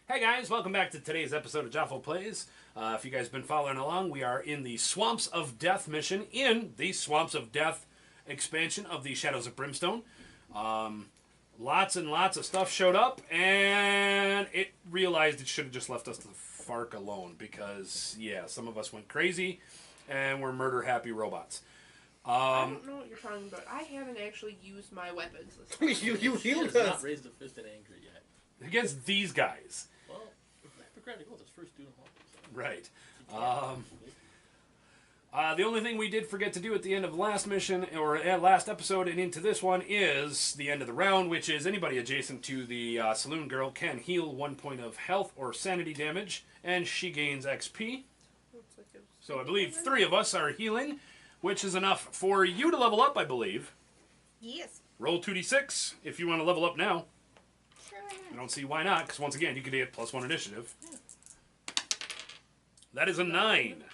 Hey guys, welcome back to today's episode of Jafo Plays. If you guys have been following along, we are in the Swamps of Death mission in the Swamps of Death expansion of the Shadows of Brimstone. Lots and lots of stuff showed up, and it realized it should have just left us the FARC alone because, yeah, some of us went crazy, and we're murder-happy robots. I don't know what you're talking about. I haven't actually used my weapons this time. you healed has us. not raised a fist in anger yet. Against these guys. Well, Hippocratic Oath is first doing harm. So. Right. The only thing we did forget to do at the end of last mission, or last episode and into this one, is the end of the round, which is anybody adjacent to the Saloon Girl can heal 1 point of health or sanity damage, and she gains XP. So I believe 3 of us are healing, which is enough for you to level up, I believe. Yes. Roll 2d6 if you want to level up now. Sure, why I not? don't see why not, because once again, you could get +1 initiative. That is a 9.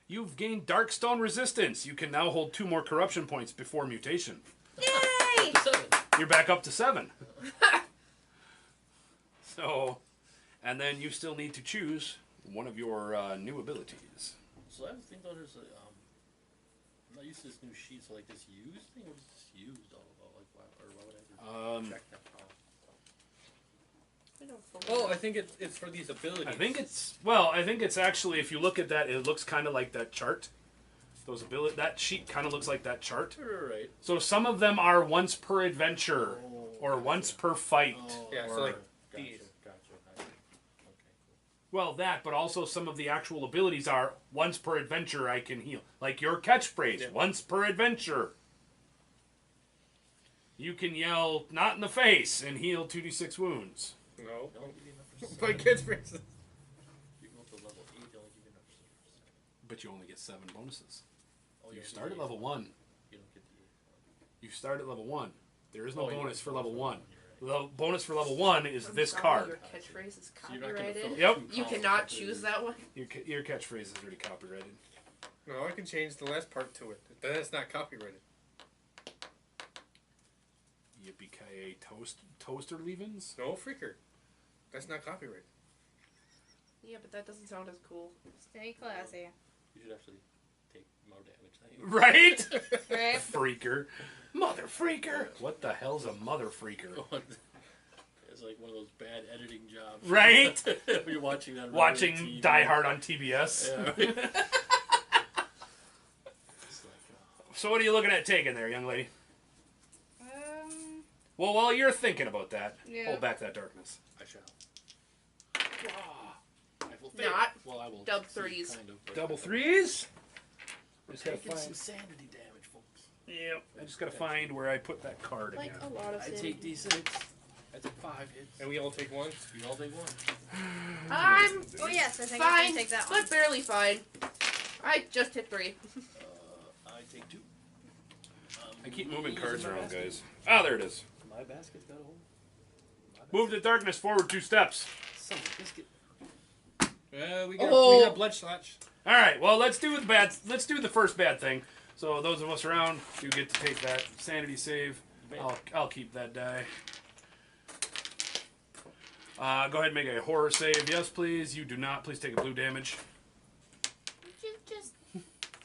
You've gained Darkstone resistance. You can now hold 2 more corruption points before mutation. Yay! 7. You're back up to 7. So, and then you still need to choose one of your new abilities. So I was thinking there's a, I'm not used to this new sheet, so like this used thing, what is this used all about? Like, why would I ever check that out? I don't Oh, I think it's for these abilities. I think it's actually, if you look at that, it looks kind of like that chart. That sheet kind of looks like that chart. Right. So some of them are once per adventure, or once per fight. Oh, Yeah, so or, like Gotcha, these. gotcha. Okay, cool. well, that, but also some of the actual abilities are once per adventure I can heal. Like your catchphrase, Yeah. once per adventure. You can yell, not in the face, and heal 2d6 wounds. No. They only give you enough for My 7. catchphrases. You go to level 8, they only give you enough for 7. But you only get 7 bonuses. Oh, You don't start get at level 1. You don't get the 8. You start at level 1. There is no Oh, yeah, bonus for bonus level for 1. level one, The bonus for level 1 is I'm this sorry, card. Your catchphrase is So you're not gonna copyrighted. fill Yep. 2 You columns cannot with choose that one. Your catchphrase is already copyrighted. No, I can change the last part to it. That's not copyrighted. Yippee-ki-yay, toaster leavings? No, freaker. That's not copyrighted. Yeah, but that doesn't sound as cool. Stay classy. You should actually take more damage. Right? Right? Freaker. Mother freaker. What the hell's a mother freaker? It's like one of those bad editing jobs. Right? You're watching that. Watching TV. Die Hard on TBS. Yeah. It's like, So what are you looking at taking there, young lady? Well, while you're thinking about that, Yeah. hold back that darkness. I shall. I will fail. Not. Well, I will. Dub succeed, threes. Kind of, but- Double threes? We're Just gotta taking find. some sanity damage, folks. Yep. I just gotta find where I put that card Like again. a lot of I things. take D6. I took 5 hits. And we all take one? You all take 1. I'm Oh yes, I think I fine, can take that one. but barely fine. I just hit 3. I take 2. I keep moving cards around, guys. Ah, there it is. My basket's got a hole. Move the darkness forward 2 steps. Son of a biscuit. We Oh. got bloodshot. All right. Well, let's do the first bad thing. So those of us around, you get to take that sanity save. I'll keep that die. Go ahead and make a horror save. Yes, please. You do not. Please take a blue damage. Just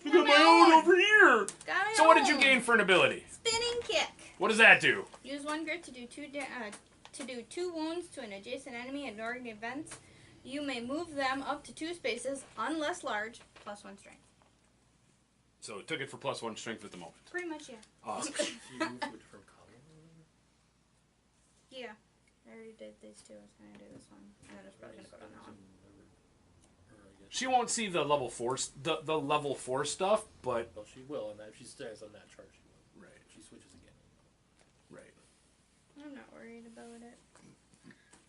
You got my own over here. got my So what did you own. gain for an ability? Spinning kick. What does that do? Use 1 grit to do 2 wounds to an adjacent enemy at during events. You may move them up to 2 spaces, unless large, +1 strength. So it took it for +1 strength at the moment. Pretty much, yeah. Awesome. You moved to a different color. Yeah. I already did these 2. I was gonna do this one, and then I was probably gonna go down that one. She won't see the level 4 the level 4 stuff, but Well, she will, and if she stays on that chart, she will. right, If she switches again. right. I'm not worried about it.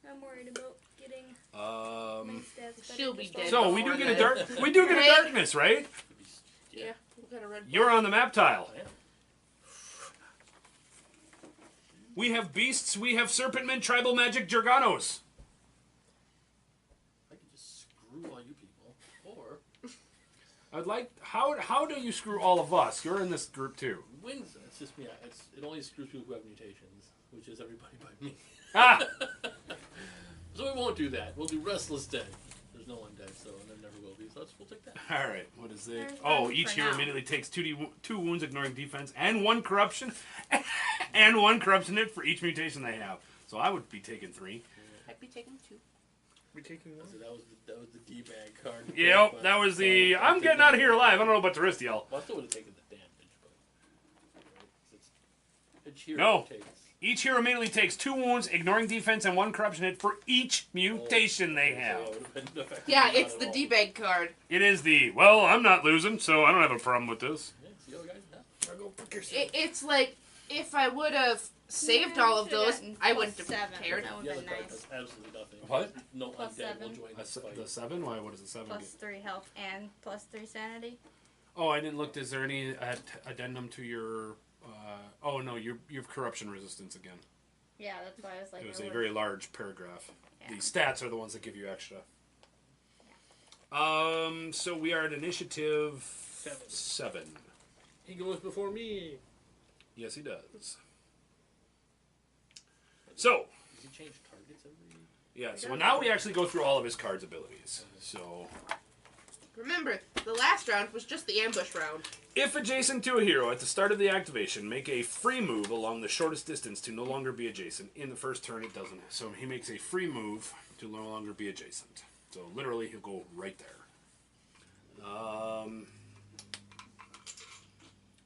I'm worried about getting my stats better. She'll be just dead. So all- we do get a Right. Right? Darkness, right? Could be, Yeah, what kind of red? You're on the map tile. I am. We have beasts. We have serpentmen, tribal magic, Jarganos. I could just screw all you people, or I'd like. How do you screw all of us? You're in this group too. wings. It's just me. It only screws people who have mutations, which is everybody but me. Ah. So we won't do that. We'll do Restless Dead. There's no undead, so and there never will be. So we'll take that. All right. What is it? There's Oh, one each for hero now. immediately takes two wounds, ignoring defense, and 1 corruption, and 1 corruption hit for each mutation they have. So I would be taking 3. I'd be taking 2. We taking one? So that was the D-bag card. Yep, But- that was the. so I'm I'll getting take out of here that. alive. I don't know about the rest of y'all. Well, I still would have taken the damage, but each hero No. takes. Each hero immediately takes 2 wounds, ignoring defense, and 1 corruption hit for each mutation they So have. it would've been effective Yeah, not it's at the all. D-bag card. It is the. Well, I'm not losing, so I don't have a problem with this. Yeah, see how guys now. I'll go fuck yourself. It's like, if I would have saved all of should've those, gotten I plus wouldn't have 7. cared. That The would've other been card nice. does absolutely nothing. What? No Plus undead 7. will join this fight. The 7? Why? What does the 7 Plus get? 3 health and plus 3 sanity. Oh, I didn't look. Is there any addendum to your? Oh no, you have corruption resistance again. Yeah, that's why I was like. It was I a would've- very large paragraph. Yeah. The stats are the ones that give you extra. So we are at initiative 7. He goes before me. Yes, he does. So, Does he change targets every? yeah, so now we actually go through all of his cards' abilities. So, Remember, the last round was just the ambush round. if adjacent to a hero at the start of the activation, make a free move along the shortest distance to no longer be adjacent. In the first turn, it doesn't. So he makes a free move to no longer be adjacent. So literally, he'll go right there.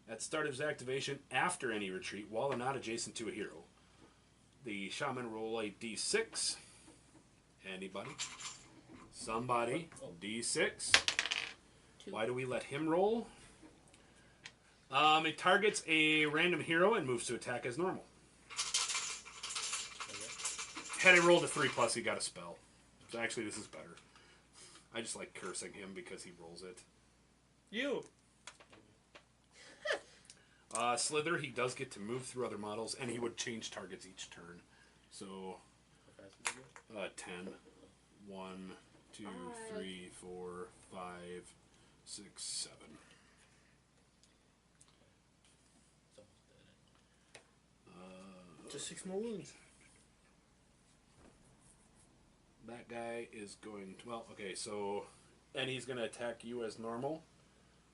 At start of his activation, after any retreat, while they're not adjacent to a hero, the shaman roll a d6. Anybody? Somebody. D6. Why do we let him roll? It targets a random hero and moves to attack as normal. Had I rolled a 3+, he got a spell. So actually, this is better. I just like cursing him because he rolls it. You. Slither, he does get to move through other models, and he would change targets each turn. So, How fast is it? 10. 1, 2, 3, 4, 5, 6, 7. It's almost dead. Just 6 more wounds. That guy is going to, well, okay, so, and he's going to attack you as normal.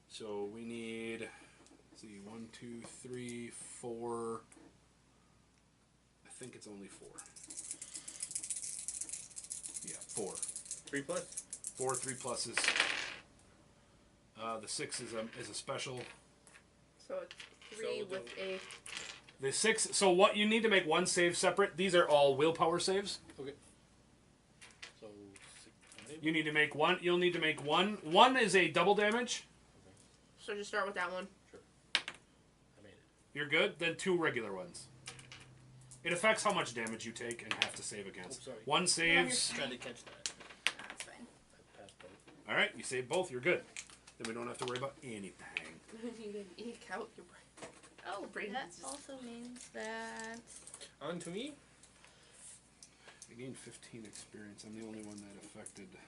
So we need, let's see, 1, 2, 3, 4. I think it's only 4. Yeah, 4. 3+. 4 3+s. The 6 is a special. So it's 3 So with a... The 6. So what you need to make one save separate. These are all willpower saves. Okay. So how many? You need to make one. You'll need to make one. One is a double damage. So just start with that one. Sure. I made it. You're good. Then 2 regular ones. It affects how much damage you take and have to save against. Oh, sorry. One saves. Tried to catch that. That's fine. I passed both. All right, you save both. You're good. Then we don't have to worry about anything. You can eke out your brain. Oh, Brain that disease. also means that. On to me. I gained 15 experience. I'm the only one that affected that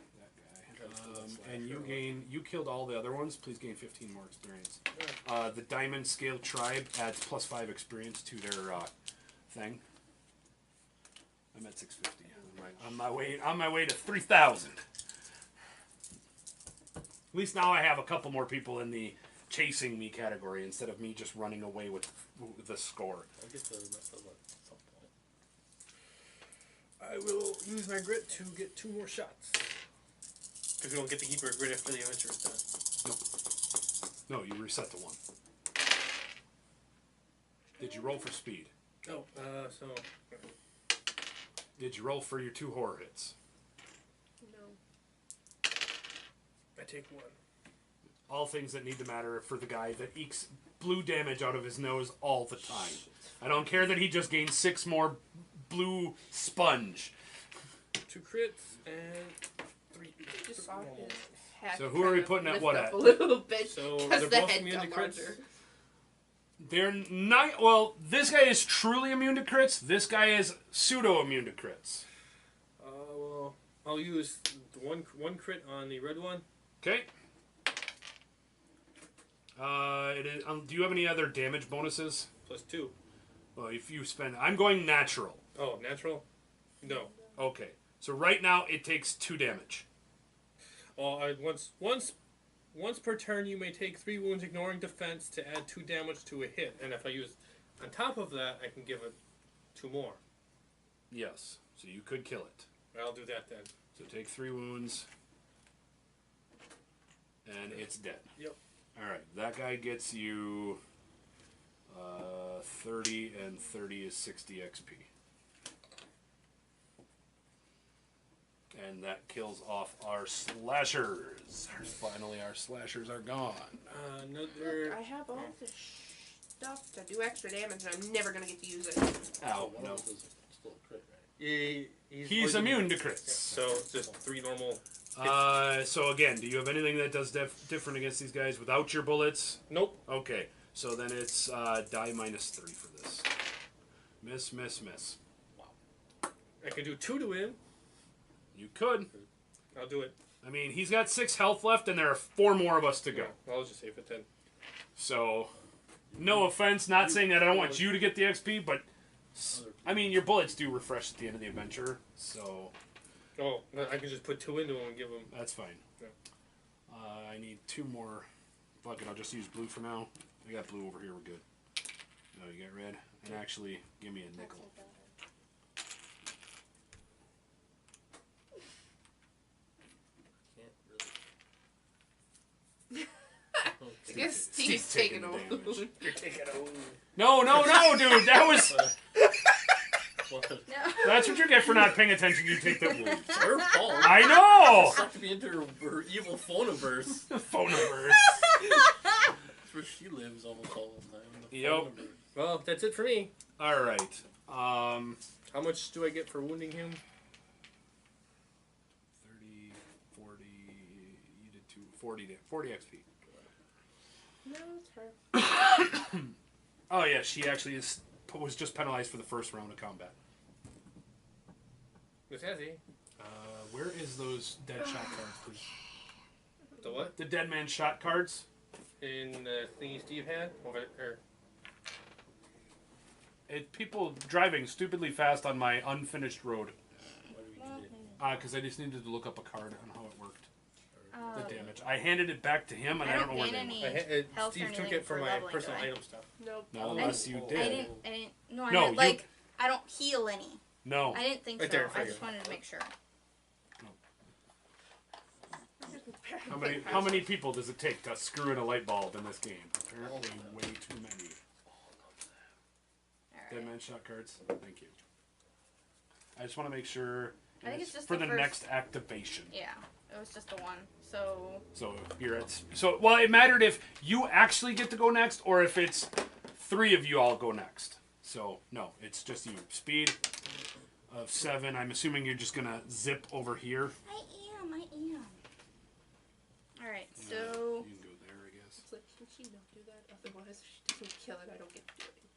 Okay, so guy. that's And you slasher. you killed all the other ones. Please gain 15 more experience. The Diamond Scale Tribe adds +5 experience to their thing. I'm at 650. On my way to 3,000. At least now I have a couple more people in the chasing me category instead of me just running away with the score. I'll get the rest of it at some point. I will use my grit to get 2 more shots. Because we don't get to keep our grit after the adventure is done. No, you reset to 1. Did you roll for speed? Oh, so... Did you roll for your 2 horror hits? No. I take 1. All things that need to matter for the guy that ekes blue damage out of his nose all the time. I don't care that he just gained 6 more blue sponge. 2 crits and 3. Just saw his hat So who are we kind of putting at lift what up at? a little bit So because they're the both head immune to got crits? larger. They're not. Well, this guy is truly immune to crits. This guy is pseudo immune to crits. Well, I'll use one crit on the red one. Okay. It is, do you have any other damage bonuses? Plus 2. Well, if you spend, I'm going natural. Oh, natural? No. Okay. So right now it takes 2 damage. Once per turn, you may take 3 wounds, ignoring defense, to add 2 damage to a hit. And if I use on top of that, I can give it 2 more. Yes. So you could kill it. I'll do that then. So take 3 wounds. And it's dead. Yep. Alright, that guy gets you 30, and 30 is 60 XP. And that kills off our slashers. Finally, our slashers are gone. Another. I have all this stuff to do extra damage, and I'm never gonna get to use it. Ow, One no. of those is still a crit, right? He's immune to crits. So it's just 3 normal. So again, do you have anything that does different against these guys without your bullets? Nope. Okay, so then it's die minus 3 for this. Miss, miss, miss. I can do 2 to him. You could. I'll do it. I mean, he's got 6 health left, and there are 4 more of us to go. Yeah, I'll just save it then. So, no offense, not saying that I don't want you to get the XP, but I mean, your bullets do refresh at the end of the adventure, so Oh, I can just put 2 into him and give him. that's fine. Yeah. I need 2 more. Fuck it, I'll just use blue for now. I got blue over here, we're good. No, you got red? And actually, give me a nickel. Can't I guess Steve's taking a damage. wound. You're taking a wound. No, dude, that was... What? No. That's what you get for not paying attention, you take that wound. It's her fault. I know! Sucked me into her evil phoniverse. Phonoverse. That's where she lives almost all the time. The Yep. phoniverse. Well, that's it for me. Alright. How much do I get for wounding him? 30, 40, you did 40 XP. No, it's her. Oh yeah, she actually was just penalized for the first round of combat. Miss Hazzy. Where is those dead shot cards, please? The what? The dead man shot cards? In the thingy Steve had? Over there. People driving stupidly fast on my unfinished road. Why do we need it? Because I just needed to look up a card on how it worked. Um, The damage. I handed it back to him, and I don't know where gain they any went. health Steve or took anything it for for my leveling, personal do I? item stuff. Nope. Not unless you I did. didn't. No, I No, meant you- like I don't heal any. No. I didn't think Right so. there, I right just here. wanted to make sure. How many people does it take to screw in a light bulb in this game? Apparently way too many. Dead Alright. man shot cards. Thank you. I just want to make sure I think it's just for the the first- next activation. Yeah, it was just the one. So So you're at well, it mattered if you actually get to go next or if it's 3 of you all go next. So no, it's just you. Speed of 7. I'm assuming you're just gonna zip over here. I am. All right. You So can go there, I guess. It's like, can she not do that? Otherwise, if she doesn't kill it, I don't get to do anything.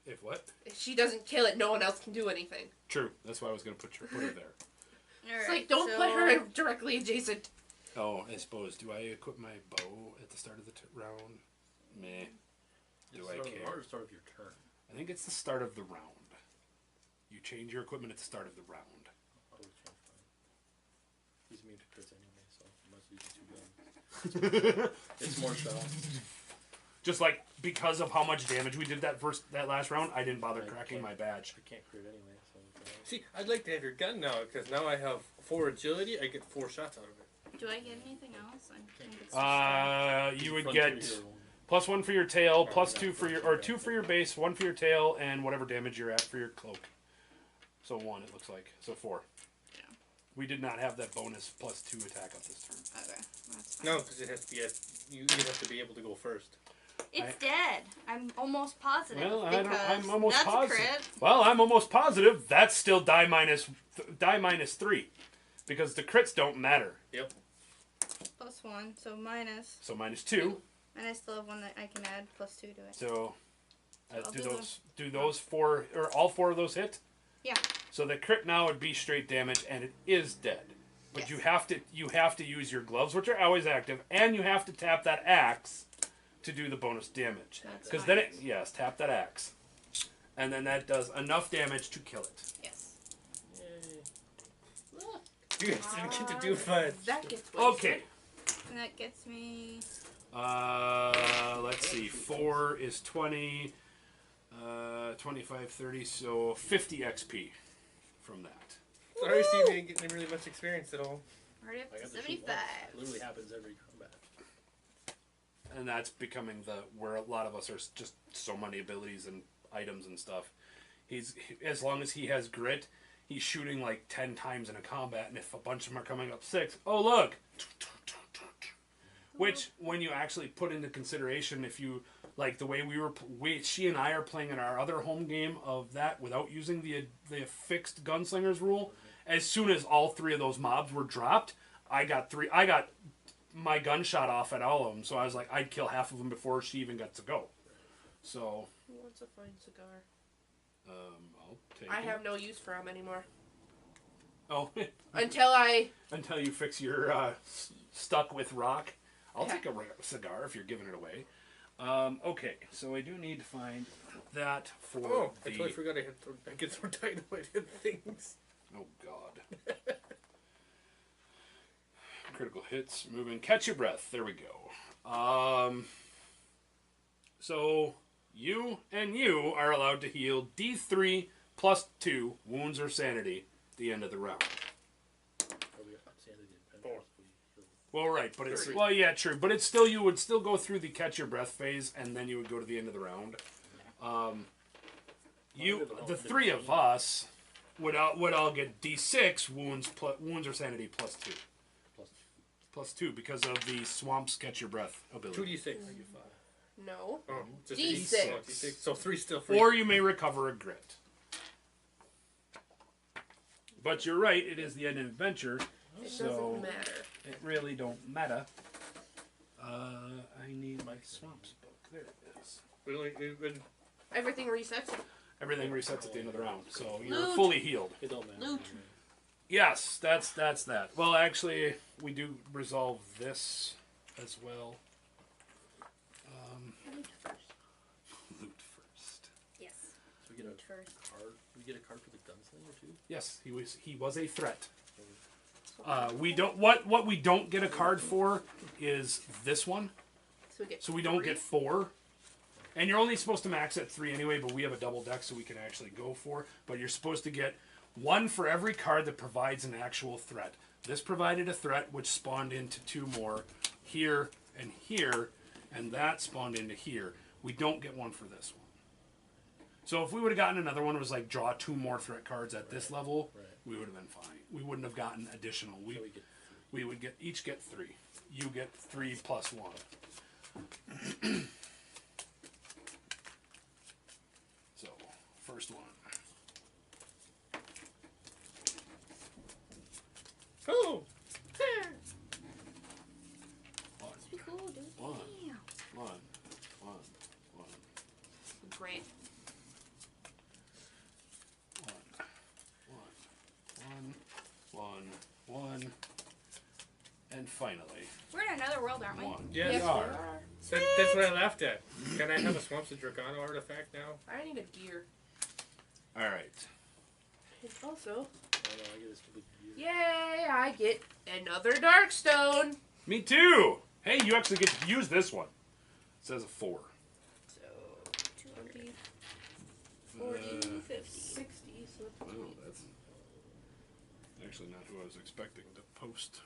If what? If she doesn't kill it, no one else can do anything. True. That's why I was gonna put her there. all It's right, like, don't so, put her directly adjacent. Oh, I suppose. Do I equip my bow at the start of the round? Meh. Do I care? Start of your turn. I think it's the start of the round. You change your equipment at the start of the round. I'll change mine. He's immune to crits anyway, so I must use 2 guns. It's more shots. Just like because of how much damage we did that last round, I didn't bother cracking my badge. I can't crit anyway, so. See, I'd like to have your gun now, because now I have 4 agility, I get 4 shots out of it. Do I get anything else? I think it's just, You would Frontier get hero. +1 for your tail, +2 for your 2 for your base, 1 for your tail, and whatever damage you're at for your cloak. So 1, it looks like. So 4. Yeah. We did not have that bonus +2 attack up this turn. okay, that's fine. No, because it has to be you have to be able to go first. It's dead. I'm almost positive. Well, because I'm almost that's positive. A crit. Well, I'm almost positive that's still die minus 3 because the crits don't matter. Yep. +1, so minus. So -2. And I still have one that I can add +2 to it. So I'll do those 4 or all 4 of those hit? Yeah. So the crit now would be straight damage, and it is dead. But Yes. you have to use your gloves, which are always active, and you have to tap that axe to do the bonus damage. That's Because fine. then tap that axe, and then that does enough damage to kill it. Yes. Yay. You guys didn't get to do much. That gets wasted. Okay. And that gets me. Let's see. 4 is 20. 25, 30, so 50 XP from that. Sorry, Steve, you didn't get any really much experience at all. Already up I to got the shoot 75. once. It literally happens every combat. And that's becoming where a lot of us are just so many abilities and items and stuff. As long as he has grit, he's shooting like 10 times in a combat, and if a bunch of them are coming up 6, oh look! Which, when you actually put into consideration, if you like the way she and I are playing in our other home game of that without using the fixed gunslingers rule, as soon as all 3 of those mobs were dropped, I got my gunshot off at all of them. So I was like, I'd kill half of them before she even got to go. So. Who wants a fine cigar? I'll take I it. have no use for them anymore. Oh. Until you fix your stuck with rock. I'll Yeah. take a cigar if you're giving it away. Okay, so I do need to find that for Oh, the... I totally forgot I get so dynamite in things. Oh, God. Critical hits, moving. Catch your breath. There we go. So, you and you are allowed to heal D3 plus 2 wounds or sanity at the end of the round. Or we got sanity and Four. Well, right, but it's... 3. Well, yeah, true. But it's still... You would still go through the catch your breath phase, and then you would go to the end of the round. The 3 of us would all get D6 wounds or sanity plus 2. Plus 2 because of the Swamps Catch Your Breath ability. 2d6. no. Oh, just D6. Oh, D6. So 3 still free. Or you may recover a grit. But you're right, it is the end of the adventure, It so doesn't matter. it really don't matter. I need my Swamps book. There it is. We Everything resets. Everything resets at the end of the round, so you're Loot. fully healed. It don't matter. Loot. Yes, that's that. Well, actually, we do resolve this as well. Loot first. Loot first. Yes. So we get Loot first. a card. We get a card for the gunslinger too. Yes, he was a threat. We don't what we don't get a card for is this one. So we don't get 4. And you're only supposed to max at 3 anyway, but we have a double deck so we can actually go 4. But you're supposed to get 1 for every card that provides an actual threat. This provided a threat which spawned into 2 more here, and that spawned into here. We don't get 1 for this one. So if we would have gotten another one that was like draw 2 more threat cards at this level, we would have been fine. We wouldn't have gotten additional. We would each get 3. You get 3 plus 1. So, first one. Oh! One, Be cool, dude. One. Yeah. one. Great. One. And finally, We're in another world, aren't we? 1. Yes, Yes, we we are. are. That's what I laughed at. Can I have a Swamps of Jargano artifact now? I need a gear. Alright. And also, Oh no, I get this stupid gear. yay! I get another Darkstone. Me too! Hey, you actually get to use this one. It says a 4. So 20, 40, 50, 60. So Wow, that's actually not who I was expecting to post.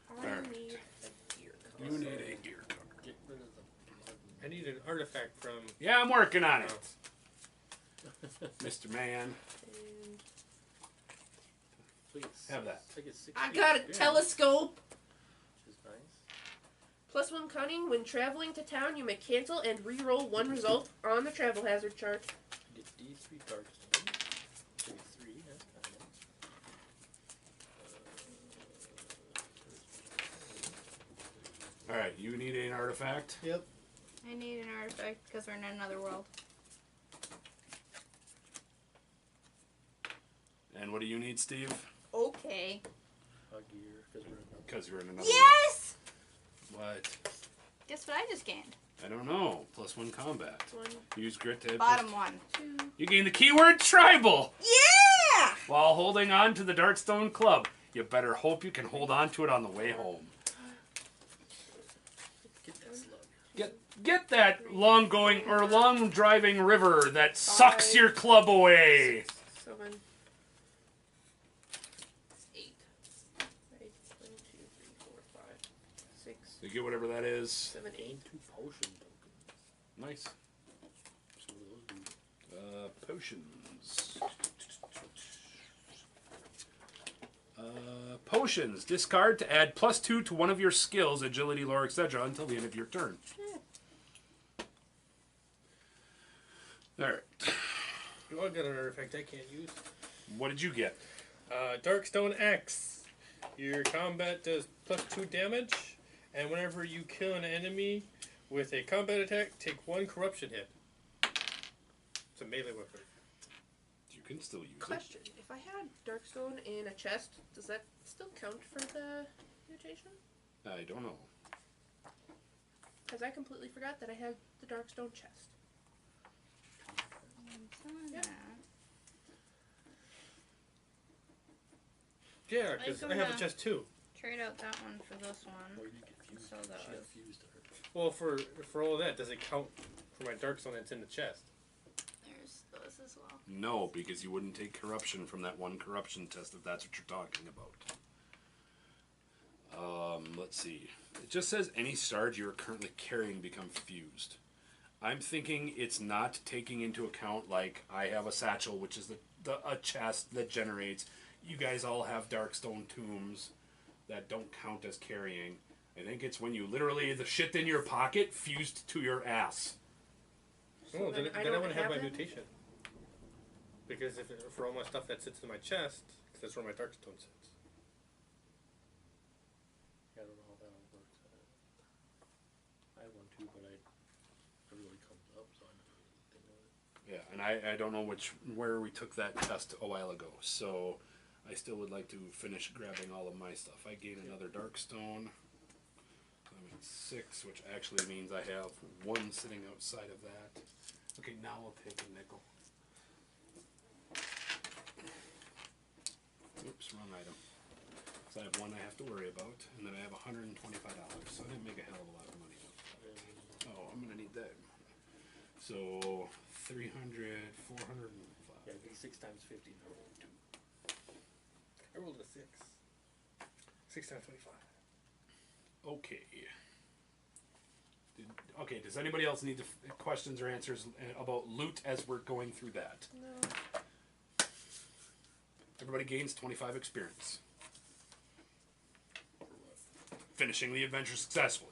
I Alright. need a gear card. You need a gear card. Get rid of the. I need an artifact from... Yeah, I'm working on it. Mr. Man. And So I get Have that. I get 60 I got a experience, telescope. which is nice. +1 cunning. When traveling to town, you may cancel and re-roll 1 result on the travel hazard chart. I get D3 Darkstone. So I get 3. That's kind of nice. Alright, you need an artifact. Yep. I need an artifact because we're in another world. And what do you need, Steve? Okay. A gear, because we're in another. Because you're in another Yes! What? Guess what I just gained? I don't know. +1 combat. 1, Use grit to hit Bottom one. 2. You gain the keyword tribal Yeah! while holding on to the Darkstone Club. You better hope you can hold on to it on the way home. Get that slug. Get that long driving river that sucks your club away. 6, 7, 8. Right, 1, 2, 3, 4, 5, 6, You get whatever that is. 7, 8. Gain 2 potion tokens. Nice. So what do those do? Potions. Potions. Discard to add +2 to one of your skills, agility, lore, etc. until the end of your turn. Alright. You all got an artifact I can't use. What did you get? Darkstone X. Your combat does +2 damage, and whenever you kill an enemy with a combat attack, take 1 corruption hit. It's a melee weapon. You can still use Question: if I had Darkstone in a chest, does that still count for the mutation? it. I don't know. Because I completely forgot that I had the Darkstone chest. Yeah. Yeah, because I have a chest too. Trade out that one for this one. Or you get fused. So that She was- got fused to her. Well, for all of that, does it count for my Darkstone that's in the chest? There's those as well. No, because you wouldn't take corruption from that one corruption test if that's what you're talking about. Let's see. It just says any shard you are currently carrying become fused. I'm thinking it's not taking into account, like, I have a satchel, which is a chest that generates. You guys all have Darkstone tombs that don't count as carrying. I think it's when you literally, the shit in your pocket fused to your ass. Oh, then I I don't wouldn't have my have that? mutation. Because for all my stuff that sits in my chest, that's where my Darkstone sits. Yeah, I don't know how that one works. I have one too, but everybody comes up, so I never think of it. Yeah, and I don't know where we took that test a while ago, so I still would like to finish grabbing all of my stuff. I gain another Darkstone. I'm at 6, which actually means I have 1 sitting outside of that. Okay, now I'll take a nickel. Oops, wrong item. So I have 1 I have to worry about, and then I have $125, so I didn't make a hell of a lot of money. Oh, I'm gonna need that. So 300, 405. Yeah, 6 times 50. I rolled 2. I rolled a 6. 6 times 25. Okay. Okay, does anybody else need questions or answers about loot as we're going through that? No. Everybody gains 25 experience. Finishing the adventure successfully.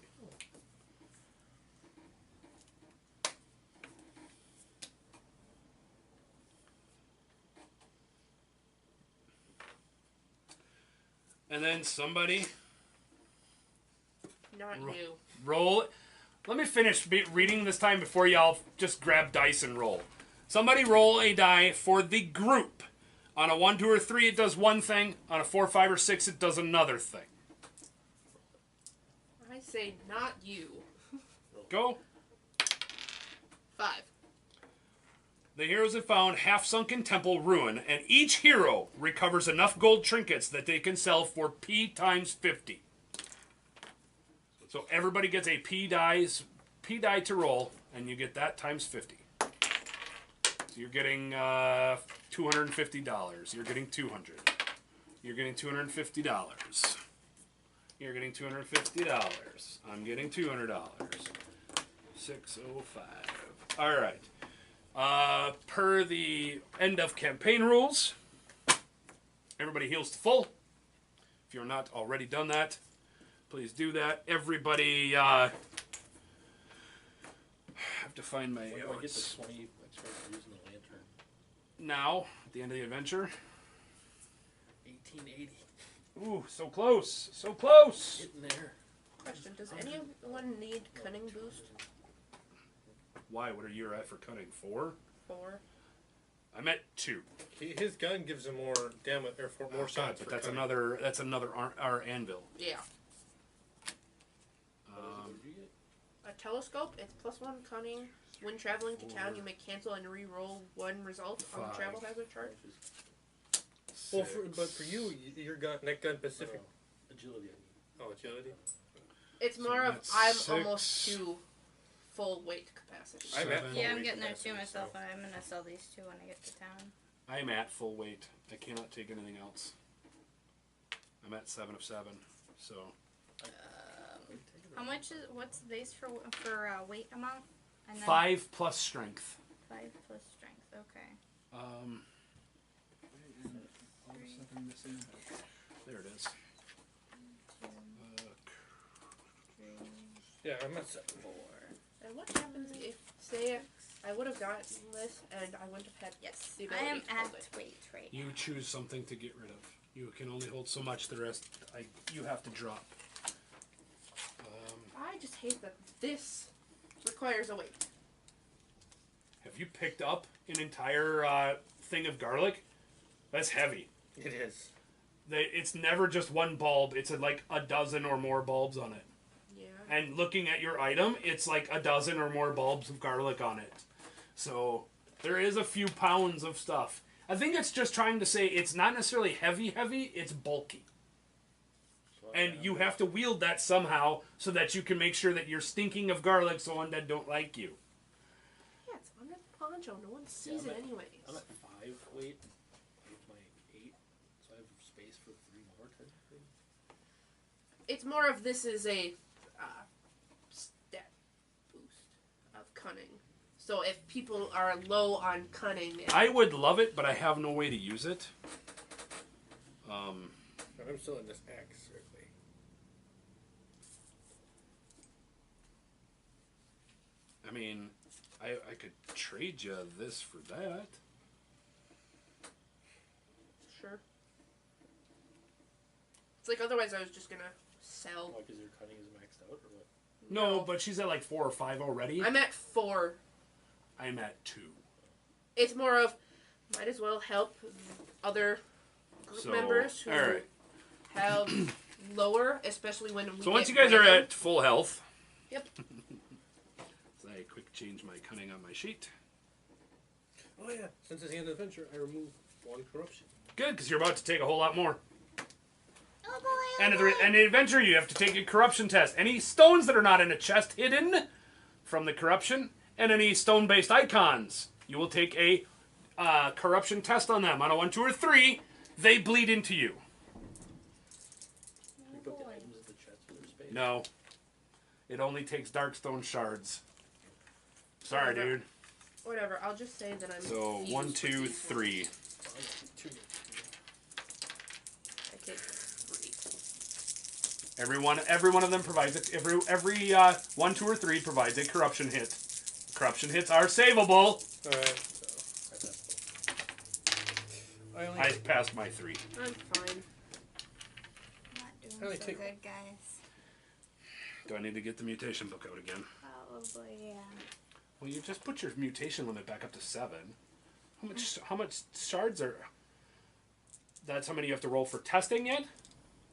And then somebody Not you. roll. Let me finish reading this time before y'all just grab dice and roll. Somebody roll a die for the group. On a 1, 2, or 3, it does one thing. On a 4, 5, or 6, it does another thing. I say not you. Go. 5. The heroes have found half-sunken temple ruin, and each hero recovers enough gold trinkets that they can sell for P times 50. So everybody gets a P die to roll, and you get that times 50. So you're getting $250. You're getting $200. You're getting $250. You're getting $250. I'm getting $200. 605. All right. Per the end of campaign rules, everybody heals to full. If you're not already done that, please do that. Everybody, have to find my Where do I get notes. the 20 extra for using the lantern? Now, at the end of the adventure. 1880. Ooh, so close. So close. Getting there. Question: does anyone need cunning boost? Why? What are you at for cunning? 4? 4. I'm at 2. His gun gives him more damage, or more shots. But for that's cunning. another our anvil. Yeah. What did you get? A telescope. It's +1 cunning. When traveling to town, you may cancel and re-roll 1 result on the 5. travel hazard chart. 6, Well, but for you, your gun, that gun Pacific. Agility. Oh, agility. It's So more of that's I'm 6. almost to full weight capacity. I'm at 7. full Yeah, I'm weight getting there capacity, too myself, so- and I'm gonna sell these two when I get to town. I'm at full weight. I cannot take anything else. I'm at 7 of 7. So How much is what's the base for weight amount? And then 5 plus strength. 5 plus strength. Okay. There it is. 2, 3, Yeah, I'm at 7. 4. And what happens if, say, I would have gotten this and I wouldn't have had Yes, the I ability am to hold at it? weight right You choose something to get rid of. You can only hold so much. The rest, you have to drop. I just hate that this requires a weight. Have you picked up an entire thing of garlic? That's heavy. It is. It's never just one bulb. It's like a dozen or more bulbs on it. Yeah. And looking at your item, it's like a dozen or more bulbs of garlic on it. So there is a few pounds of stuff. I think it's just trying to say it's not necessarily heavy, it's bulky. And you have to wield that somehow so that you can make sure that you're stinking of garlic so undead don't like you. Yeah, it's under the poncho. No one sees it anyways. I'm at 5 weight with my 8, so I have space for 3 more technically. It's more of this is a stat boost of cunning. So if people are low on cunning, I would love it, but I have no way to use it. I'm still in this X, certainly. I mean, I could trade you this for that. sure. It's like otherwise I was just gonna sell. Why, because your cunning is maxed out, or what? No, but she's at like 4 or 5 already. I'm at 4. I'm at 2. It's more of might as well help other group members who alright. have lower, especially when we So once get you guys are random. at full health. Yep. So I quick change my cunning on my sheet. Oh yeah, since it's the end of the adventure, I remove 1 corruption. Good, because you're about to take a whole lot more. Oh boy! And in the adventure, you have to take a corruption test. Any stones that are not in a chest hidden from the corruption, and any stone-based icons, you will take a corruption test on them. On a 1, 2, or 3, they bleed into you. Can we put the items in the chest for their space? No. It only takes darkstone shards. Sorry, Whatever. dude. Whatever. I'll just say that I'm. So confused 1, with 2, these 3. ones. 2. I take 3. Every one of them provides every 1, 2, or 3 provides a corruption hit. Corruption hits are savable. Alright. So, I passed. I only I passed my 3. I'm fine. Not doing Only so take- good, guys. Do I need to get the mutation book out again? Probably, yeah. Well, you just put your mutation limit back up to 7. How much shards are? That's how many you have to roll for testing yet?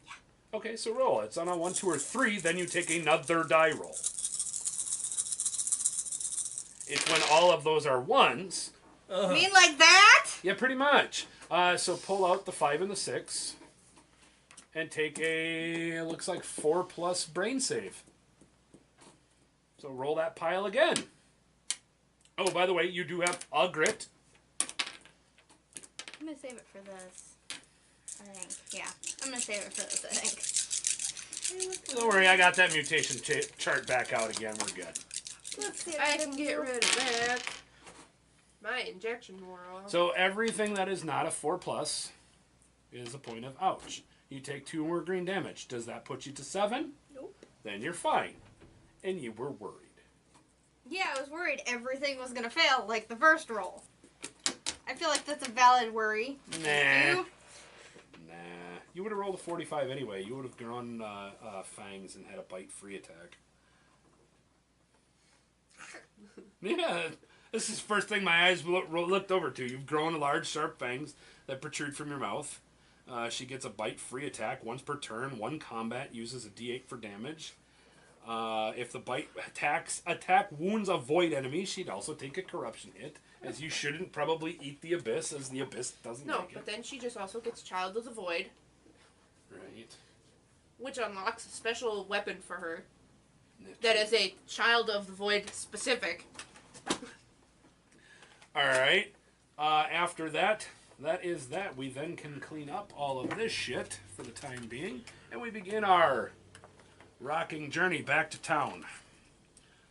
Yeah. Okay, so roll. It's on a 1, 2, or 3. Then you take another die roll. It's when all of those are 1s. You mean like that? Yeah, pretty much. So pull out the 5 and the 6. And take it looks like 4 plus brain save. So roll that pile again. Oh, by the way, you do have a grit. I'm gonna save it for this. I think. Yeah, I'm gonna save it for this, I think. Don't worry, I got that mutation chart back out again. We're good. Let's see. I can get rid of that. My injection wore off. So everything that is not a 4 plus is a point of ouch. You take 2 more green damage. Does that put you to 7? Nope. Then you're fine. And you were worried. Yeah, I was worried everything was gonna fail, like the first roll. I feel like that's a valid worry. Nah. You? Nah. You would have rolled a 45 anyway. You would have drawn fangs and had a bite free attack. Yeah. This is the first thing my eyes looked over to. You've grown large, sharp fangs that protrude from your mouth. She gets a bite free attack once per turn. 1 combat uses a d8 for damage. If the bite attack wounds a void enemy, she'd also take a corruption hit. As you shouldn't probably eat the abyss, as the abyss doesn't No, like but it. then she just also gets Child of the Void, Right. which unlocks a special weapon for her that is a Child of the Void specific. Alright. After that, that is that. We then can clean up all of this shit for the time being. And we begin our rocking journey back to town.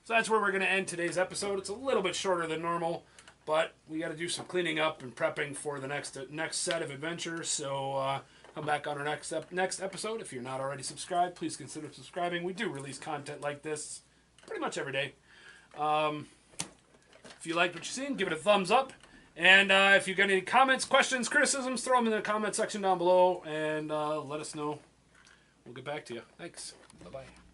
So that's where we're going to end today's episode. It's a little bit shorter than normal, but we got to do some cleaning up and prepping for the next set of adventures. So come back on our next episode. If you're not already subscribed, please consider subscribing. We do release content like this pretty much every day. If you liked what you've seen, give it a thumbs up. And if you got any comments, questions, criticisms, throw them in the comment section down below and let us know. We'll get back to you. Thanks. Bye-bye.